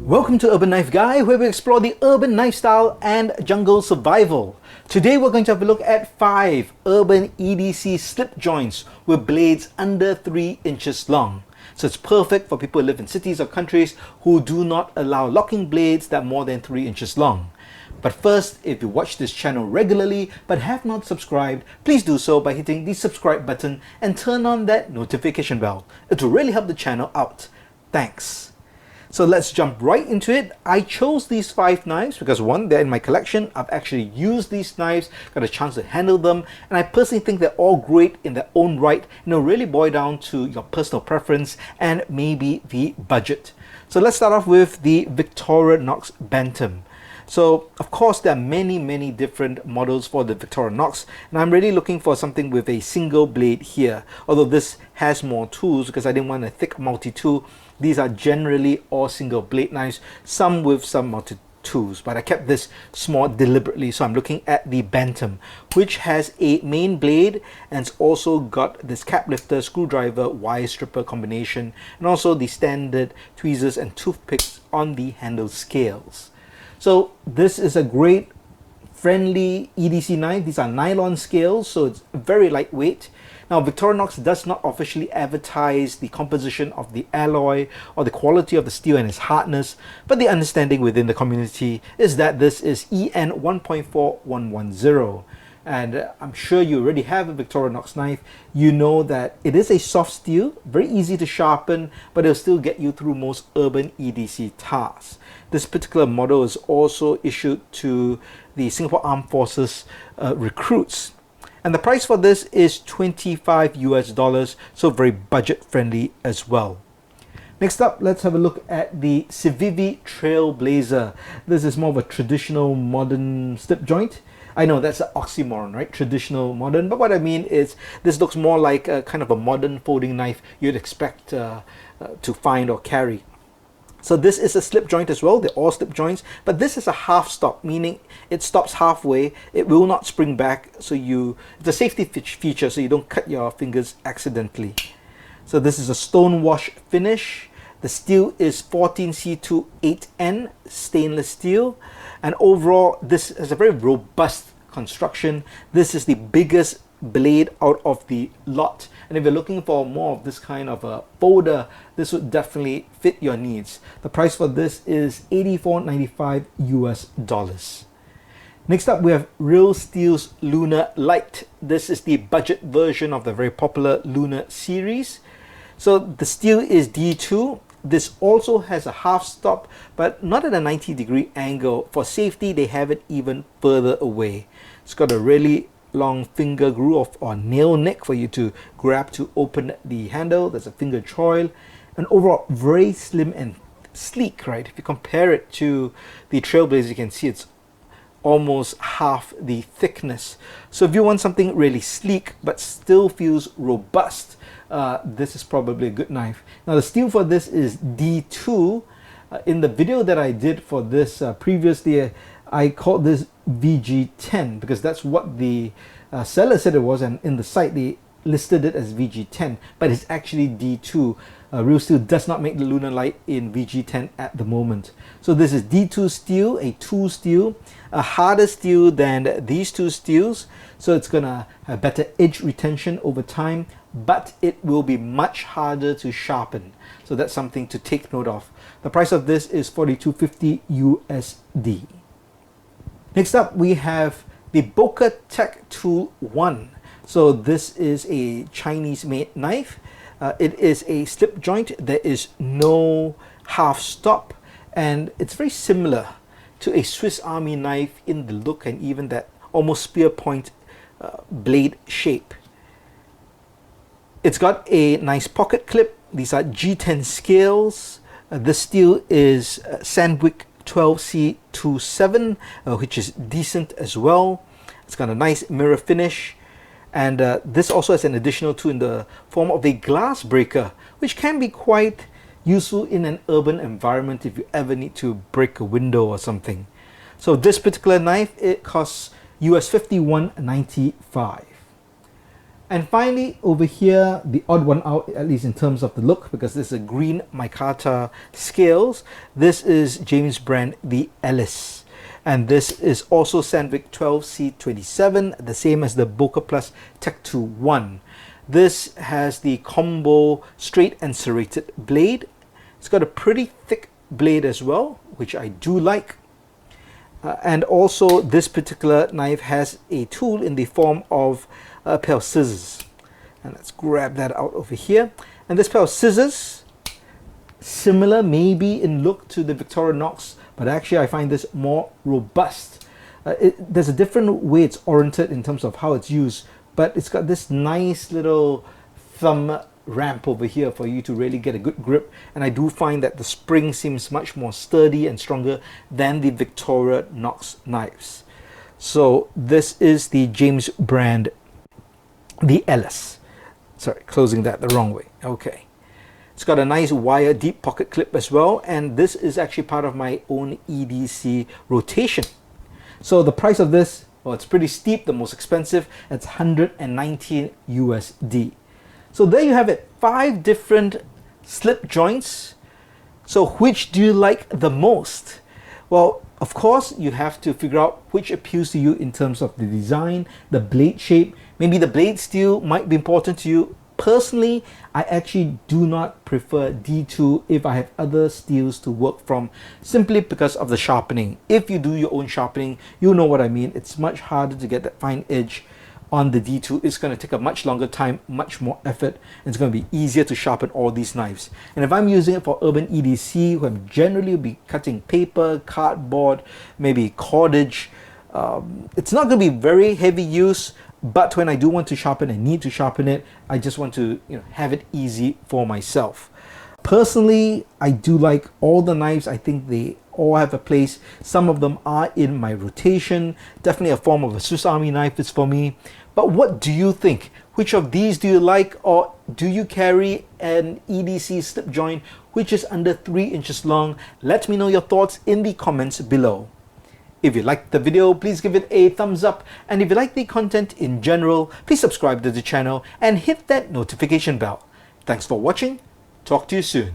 Welcome to Urban Knife Guy, where we explore the urban knife style and jungle survival. Today we're going to have a look at 5 urban EDC slip joints with blades under 3 inches long. So it's perfect for people who live in cities or countries who do not allow locking blades that are more than 3 inches long. But first, if you watch this channel regularly but have not subscribed, please do so by hitting the subscribe button and turn on that notification bell. It will really help the channel out. Thanks. So let's jump right into it. I chose these 5 knives because 1, they're in my collection. I've actually used these knives, got a chance to handle them, and I personally think they're all great in their own right. Really boil down to your personal preference and maybe the budget. So let's start off with the Victorinox Bantam. So of course there are many different models for the Victorinox, and I'm really looking for something with a single blade here, although this has more tools because I didn't want a thick multi-tool. These are generally all single blade knives, some with some multi-tools, but I kept this small deliberately. So I'm looking at the Bantam, which has a main blade and it's also got this cap lifter, screwdriver, wire stripper combination, and also the standard tweezers and toothpicks on the handle scales. So this is a great friendly EDC knife. These are nylon scales, so it's very lightweight. Now Victorinox does not officially advertise the composition of the alloy or the quality of the steel and its hardness, but the understanding within the community is that this is EN 1.4110. And I'm sure you already have a Victorinox knife. You know that it is a soft steel, very easy to sharpen, but it'll still get you through most urban EDC tasks. This particular model is also issued to the Singapore Armed Forces recruits. And the price for this is $25 US, so very budget friendly as well. Next up, let's have a look at the Civivi Trailblazer. This is more of a traditional modern slip joint. I know that's an oxymoron, right? Traditional modern, but what I mean is this looks more like a kind of a modern folding knife you'd expect to find or carry. So this is a slip joint as well. They're all slip joints, but this is a half stop, meaning it stops halfway. It will not spring back, so it's a safety feature, so you don't cut your fingers accidentally. So this is a stone wash finish. The steel is 14C28N stainless steel, and overall this is a very robust construction. This is the biggest blade out of the lot, and if you're looking for more of this kind of a folder, this would definitely fit your needs. The price for this is $84.95 US. Next up, we have Real Steel's Lunar Light. This is the budget version of the very popular Lunar series. So the steel is D2. This also has a half stop, but not at a 90-degree angle. For safety, they have it even further away. It's got a really long finger groove or nail neck for you to grab to open the handle. There's a finger choil, and overall very slim and sleek, right? If you compare it to the Trailblazer, you can see it's almost half the thickness. So if you want something really sleek but still feels robust, this is probably a good knife. Now the steel for this is D2. In the video that I did for this previously, I called this VG10 because that's what the seller said it was, and in the site they listed it as VG10, but it's actually D2. Real Steel does not make the Lunar Light in VG10 at the moment. So this is D2 steel, a 2 steel, a harder steel than these 2 steels, so it's gonna have better edge retention over time, but it will be much harder to sharpen. So that's something to take note of. The price of this is $42.50 USD. Next up, we have the Boker Tech Tool 1. So this is a Chinese-made knife. It is a slip joint. There is no half stop, and it's very similar to a Swiss Army knife in the look and even that almost spear point blade shape. It's got a nice pocket clip. These are G10 scales. The steel is Sandvik 12C27, which is decent as well. It's got a nice mirror finish, and this also has an additional tool in the form of a glass breaker, which can be quite useful in an urban environment if you ever need to break a window or something. So this particular knife, it costs US $51.95. And finally, over here, the odd one out, at least in terms of the look, because this is a green micarta scales. This is James brand, the Ellis. And this is also Sandvik 12C27, the same as the Boker Plus Tech 2 1. This has the combo straight and serrated blade. It's got a pretty thick blade as well, which I do like. And also this particular knife has a tool in the form of a pair of scissors. And let's grab that out over here. And this pair of scissors, similar maybe in look to the Victorinox, but actually I find this more robust. There's a different way it's oriented in terms of how it's used, but it's got this nice little thumb ramp over here for you to really get a good grip, and I do find that the spring seems much more sturdy and stronger than the Victorinox knives. So this is the James brand, the Ellis. Sorry, closing that the wrong way. Okay. It's got a nice wire deep pocket clip as well, and this is actually part of my own EDC rotation. So the price of this, well, it's pretty steep. The most expensive, it's 119 USD. So there you have it, 5 different slip joints. So which do you like the most? Well, of course, you have to figure out which appeals to you in terms of the design, the blade shape. Maybe the blade steel might be important to you. Personally, I actually do not prefer D2 if I have other steels to work from, simply because of the sharpening. If you do your own sharpening, you know what I mean. It's much harder to get that fine edge on the D2. It's going to take a much longer time, much more effort, and it's going to be easier to sharpen all these knives. And if I'm using it for urban EDC, where I'm generally be cutting paper, cardboard, maybe cordage, it's not going to be very heavy use, but when I do want to sharpen and need to sharpen it, I just want to have it easy for myself. Personally, I do like all the knives. I think they all have a place. Some of them are in my rotation. Definitely a form of a Swiss Army knife is for me. But what do you think? Which of these do you like, or do you carry an EDC slip joint which is under 3 inches long? Let me know your thoughts in the comments below. If you liked the video, please give it a thumbs up, and if you like the content in general, please subscribe to the channel and hit that notification bell. Thanks for watching. Talk to you soon.